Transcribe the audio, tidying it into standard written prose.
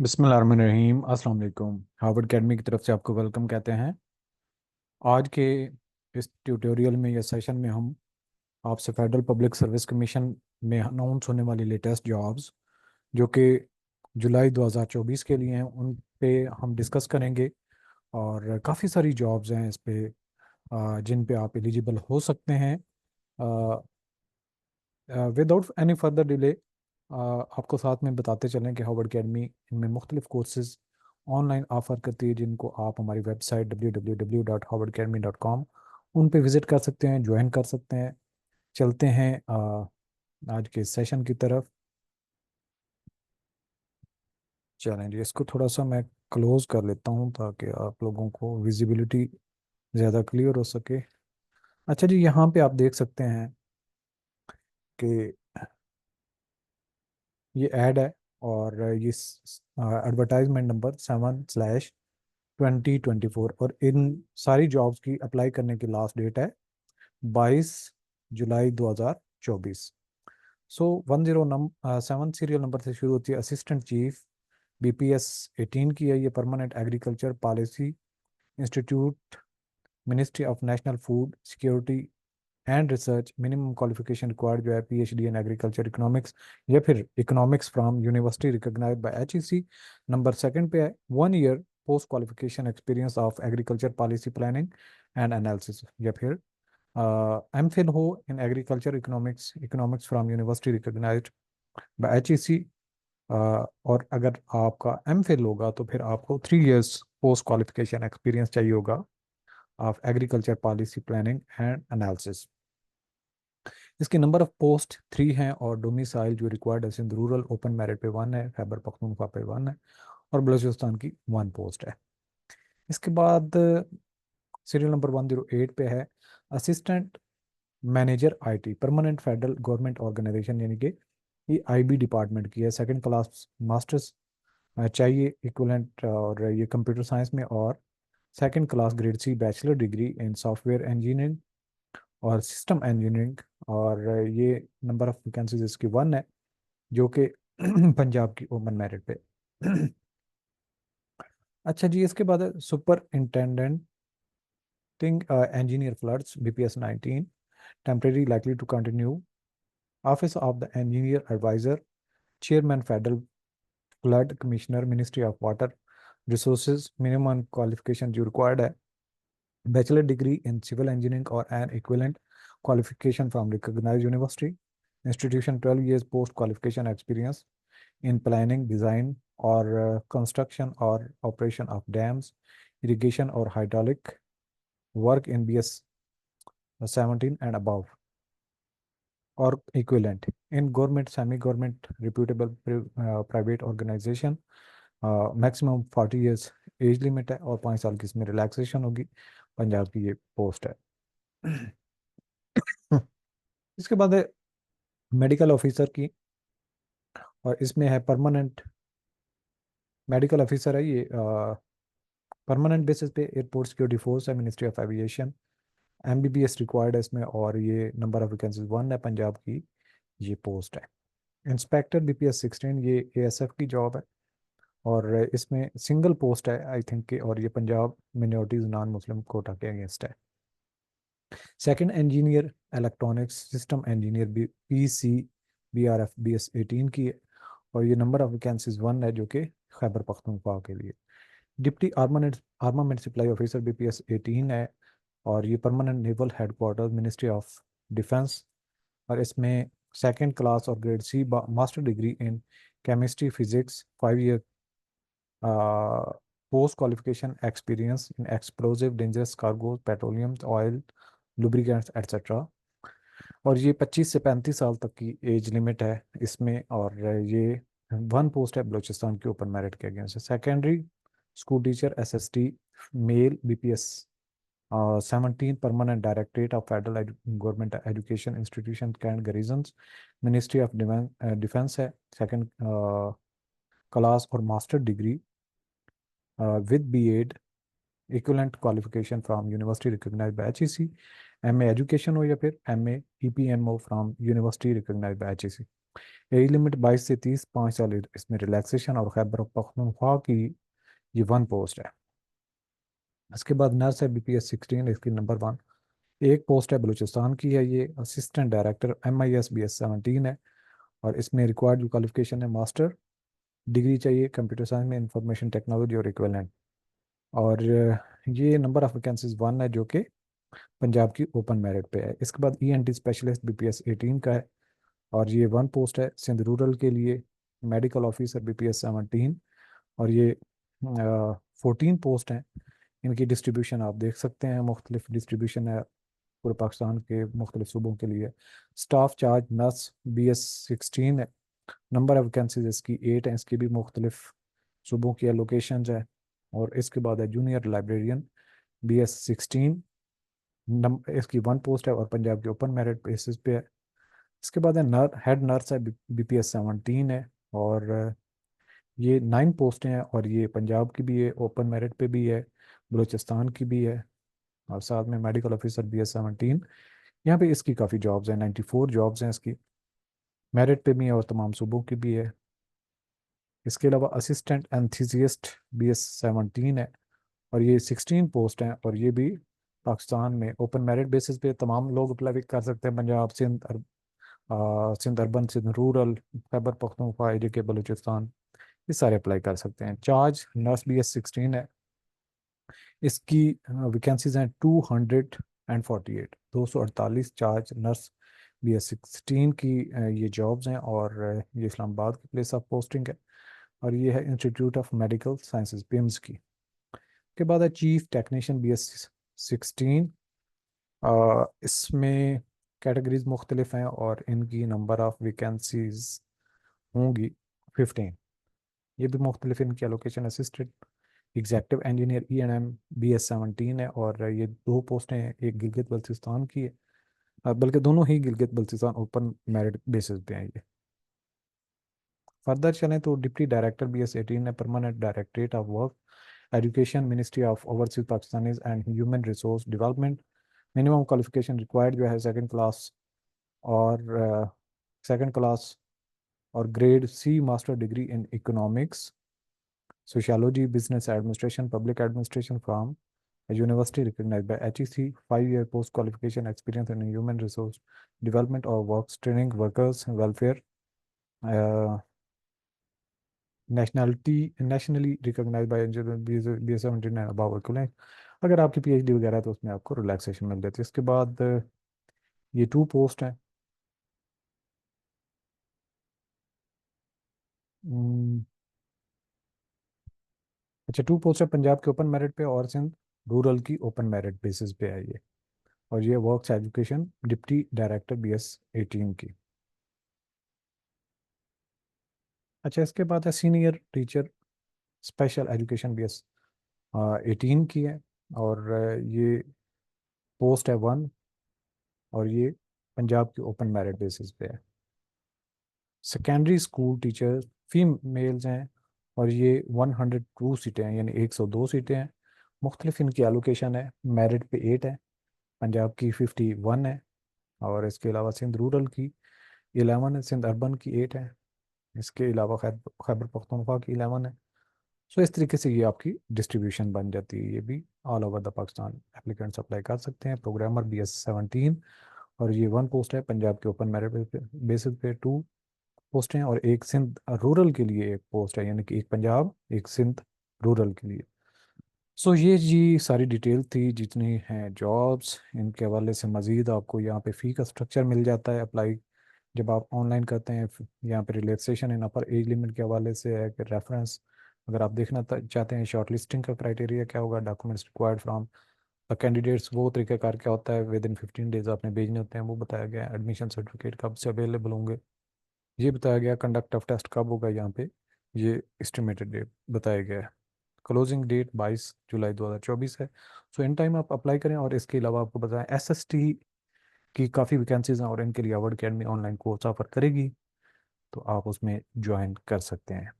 बिस्मिल्लाहिर्रहमानिर्रहीम। अस्सलाम वालेकुम। हार्वर्ड अकेडमी की तरफ से आपको वेलकम कहते हैं। आज के इस ट्यूटोरियल में या सेशन में हम आपसे फेडरल पब्लिक सर्विस कमीशन में अनाउंस होने वाली लेटेस्ट जॉब्स जो कि जुलाई 2024 के लिए हैं उन पे हम डिस्कस करेंगे। और काफ़ी सारी जॉब्स हैं इस पे जिन पे आप एलिजिबल हो सकते हैं। विदाउट एनी फर्दर डिले आपको साथ में बताते चलें कि हार्वर्ड अकेडमी इनमें मुख्तलिफ कोर्सेज ऑनलाइन ऑफ़र करती है जिनको आप हमारी वेबसाइट www.harvardacademy.com उन पे विज़िट कर सकते हैं, ज्वाइन कर सकते हैं। चलते हैं आज के सेशन की तरफ। चलें जी, इसको थोड़ा सा मैं क्लोज कर लेता हूँ ताकि आप लोगों को विजिबिलिटी ज़्यादा क्लियर हो सके। अच्छा जी, यहाँ पे आप देख सकते हैं कि ये ऐड है और ये एडवर्टाइजमेंट नंबर 7/2024 और इन सारी जॉब्स की अप्लाई करने की लास्ट डेट है 22 जुलाई 2024। सो 107 सीरियल नंबर से शुरू होती है। असिस्टेंट चीफ BPS 18 की है ये। Permanent agriculture policy institute, ministry of national food security and research. Minimum qualification required जो है PhD इन एग्रीकल्चर इकोनॉमिक्स या फिर economics from university recognised by HEC। Number second पे है 1 year post qualification experience of agriculture policy planning and analysis या फिर MPhil हो in agriculture economics economics from university recognised by HEC। और अगर आपका MPhil होगा तो फिर आपको 3 इयर्स पोस्ट क्वालिफिकेशन एक्सपीरियंस चाहिए होगा of agriculture policy planning and analysis. इसके नंबर ऑफ पोस्ट 3 हैं और डोमिसाइल जो रिक्वायर्ड है सिंध रूरल ओपन मेरिट पे 1 है, खैबर पख्तूनख्वा पे 1 है और बलूचिस्तान की 1 पोस्ट है। इसके बाद सीरियल नंबर 108 पे है assistant manager IT, permanent federal government organisation, यानी कि ये IB डिपार्टमेंट की है। सेकंड क्लास मास्टर्स चाहिए इक्वलेंट, और ये कंप्यूटर साइंस में, और second class grade C bachelor degree in software engineering और सिस्टम इंजीनियरिंग। और ये नंबर ऑफ वैकेंसीज इसकी 1 है जो कि पंजाब की ओपन मेरिट पे। अच्छा जी, इसके बाद है super intended engineer floods BPS 19 temporary likely to continue. Office of the engineer advisor, chairman federal flood commissioner, Ministry of Water Resources। minimum qualification जो required है bachelor degree in civil engineering or an equivalent qualification from recognized university institution, 12 years post qualification experience in planning, design or construction or operation of dams, irrigation or hydraulic work in BS 17 and above or equivalent in government, semi government, reputable private organization। Maximum 40 years age limit है और 5 साल की इसमें relaxation होगी। पंजाब की ये post है। इसके बाद है मेडिकल ऑफिसर की, और इसमें है परमानेंट मेडिकल ऑफिसर है ये। परमानेंट बेसिस पे एयरपोर्ट सिक्योरिटी फोर्स है, ministry of aviation. MBBS required है इसमें और ये नंबर ऑफ वैकेंसीज 1 है। पंजाब की ये पोस्ट है। इंस्पेक्टर BPS 16, ये ASF की जॉब है और इसमें सिंगल पोस्ट है आई थिंक के, और ये पंजाब मिनॉरिटीज नॉन मुस्लिम कोटा के अगेंस्ट है। Second engineer electronics system engineer PCBRF BS 18 की है और ये नंबर ऑफ वैकेंसीज 1 है जो कि खैबर पख्तूनख्वा के लिए। Deputy armament armament supply officer BPS 18 है और ये permanent naval headquarter, ministry of defence. और इसमें सेकंड क्लास और grade C master degree in chemistry physics, 5 year post qualification experience in explosive dangerous cargo, petroleum, oil, lubricants etcetera. और ये 25 से 35 साल तक की एज लिमिट है इसमें, और ये 1 पोस्ट है बलूचिस्तान के ओपन मेरिट के against. Secondary school teacher SST male BPS 17, permanent directorate of federal government education institution cantt garrisons, ministry of defence है। सेकंड क्लास और master degree with BEd equivalent qualification from university recognised by HEC। MA education हो या फिर MA EPMO from university recognised by HEC। Age limit 22 से 30, 5 साल इसमें relaxation, और खैबर पख्तूनख्वा की ये 1 पोस्ट है। इसके बाद नर्स है BPS 16, इसकी नंबर 1। एक पोस्ट है बलूचिस्तान की है, ये असिस्टेंट डायरेक्टर MIS BS 17 है। और इसमें रिक्वायर्ड जो क्वालिफिकेशन है मास्टर डिग्री चाहिए कंप्यूटर साइंस में, इंफॉर्मेशन टेक्नोलॉजी और इक्विवेलेंट। और ये नंबर ऑफ वैकेंसीज 1 है जो कि पंजाब की ओपन मेरिट पे है। इसके बाद ENT स्पेशलिस्ट BPS 18 का है, और ये 1 पोस्ट है सिंध रूरल के लिए। मेडिकल ऑफिसर BPS 17, और ये 14 पोस्ट हैं। इनकी डिस्ट्रीब्यूशन आप देख सकते हैं, मुख्तलिफ डिस्ट्रीब्यूशन है पूरे पाकिस्तान के मुख्तलिफ सूबों के लिए। स्टाफ चार्ज नर्स BS 16 है। नंबर ऑफ वैकेंसीज इसकी 8 हैं, इसकी भी मुख्तलिफ सूबों की लोकेशन है। और इसके बाद है जूनियर लाइब्रेरियन BS 16, इसकी 1 पोस्ट है और पंजाब की ओपन मेरिट बेसिस पे है। इसके बाद है हेड नर्स है BPS 17 है, और ये 9 पोस्टें हैं, और ये पंजाब की भी है, ओपन मेरिट पे भी है, बलूचिस्तान की भी है। और साथ में मेडिकल ऑफिसर BS 17, यहाँ पे इसकी काफ़ी जॉब्स हैं, 94 जॉब्स हैं इसकी, मेरिट पे भी है और तमाम सूबों की भी है। इसके अलावा असिस्टेंट एंथीसियस्ट BS 17 है, और ये 16 पोस्ट हैं, और ये भी पाकिस्तान में ओपन मेरिट बेसिस पे तमाम लोग अप्लाई कर सकते हैं। पंजाब, सिंध अर्बन, सिंध रूरल, खैबर पख्तूनख्वा, के बलूचिस्तान, ये सारे अप्लाई कर सकते हैं। चार्ज नर्स BS 16 है, इसकी वैकेंसीज हैं 248, 248 चार्ज नर्स BS 16 की ये जॉब्स हैं। और ये इस्लामाबाद की प्लेस ऑफ पोस्टिंग है, और ये है institute of medical sciences PIMS की। के बाद है चीफ टेक्नीशियन BS 16, इसमें कैटेगरीज मुख्तलिफ हैं, और इनकी नंबर ऑफ वैकेंसीज होंगी 15। ये भी मुख्तलिफ इनकी allocation. Assistant executive engineer ENM BS 17 है, और ये 2 पोस्टें हैं, एक गिलगित बल्तिस्तान की है, बल्कि दोनों ही Gilgit Baltistan open merit basis पे हैं ये। फर्दर चलें तो डिप्टी डायरेक्टर BS 18 है, permanent directorate of work education, ministry of overseas Pakistanis and human resource development. Minimum qualification required जो है सेकंड क्लास, और सेकंड क्लास और grade C master degree in economics, sociology, business administration, public administration from a university recognized by HEC, 5-year post qualification experience in human resource development or works training, workers welfare, uh, nationally recognized by BS 17 and above equivalent। अगर आपकी PhD वगैरह है तो उसमें आपको relaxation मिल जाती है। इसके बाद ये 2 पोस्ट हैं। हम्म, अच्छा, 2 पोस्ट है पंजाब के ओपन मेरिट पे और सिंध रूरल की ओपन मेरिट बेसिस पे है ये। और ये works education deputy director BS 18 की। अच्छा, इसके बाद है senior teacher special education BS 18 की है, और ये पोस्ट है 1, और ये पंजाब की ओपन मेरिट बेसिस पे है। सेकेंडरी स्कूल टीचर फीमेल्स हैं, और ये 102 सीटें हैं, यानी 102 सीटें हैं। मुख्तलिफ इनकी एलोकेशन है, मेरिट पे 8 है, पंजाब की 51 है, और इसके अलावा सिंध रूरल की 11 है, सिंध अर्बन की 8 है, इसके अलावा खैबर पख्तूनख्वा की 11 है। सो इस तरीके से ये आपकी डिस्ट्रीब्यूशन बन जाती है। ये भी all over the Pakistan applicants apply कर सकते हैं। प्रोग्रामर BS 17, और ये 1 पोस्ट है पंजाब के ओपन मेरिट बेसिस पे 2 पोस्ट हैं, और एक सिंध रूरल के लिए 1 पोस्ट है, यानी कि एक पंजाब एक सिंध रूरल के लिए। सो ये जी सारी डिटेल थी जितनी हैं जॉब्स। इनके हवाले से मज़ीद आपको यहाँ पे फ़ी का स्ट्रक्चर मिल जाता है अप्लाई जब आप ऑनलाइन करते हैं। यहाँ पे रिलैक्सेशन इन अपर एज लिमिट के हवाले से है कि रेफरेंस, अगर आप देखना चाहते हैं शॉर्ट लिस्टिंग का क्राइटेरिया क्या होगा, डॉक्यूमेंट्स रिक्वायर्ड फ्रॉम कैंडिडेट्स, वो तरीक़ाकार क्या होता है, विद इन 15 डेज आपने भेजने होते हैं, वो बताया गया है। एडमिशन सर्टिफिकेट कब से अवेलेबल होंगे ये बताया गया। कंडक्ट ऑफ टेस्ट कब होगा यहाँ पे, ये एस्टिमेटेड डेट बताया गया है। क्लोजिंग डेट 22 जुलाई 2024 है। सो इन टाइम आप अप्लाई करें। और इसके अलावा आपको बताएं SST की काफ़ी वैकेंसीज हैं, और इनके लिए award academy online course offer करेगी, तो आप उसमें ज्वाइन कर सकते हैं।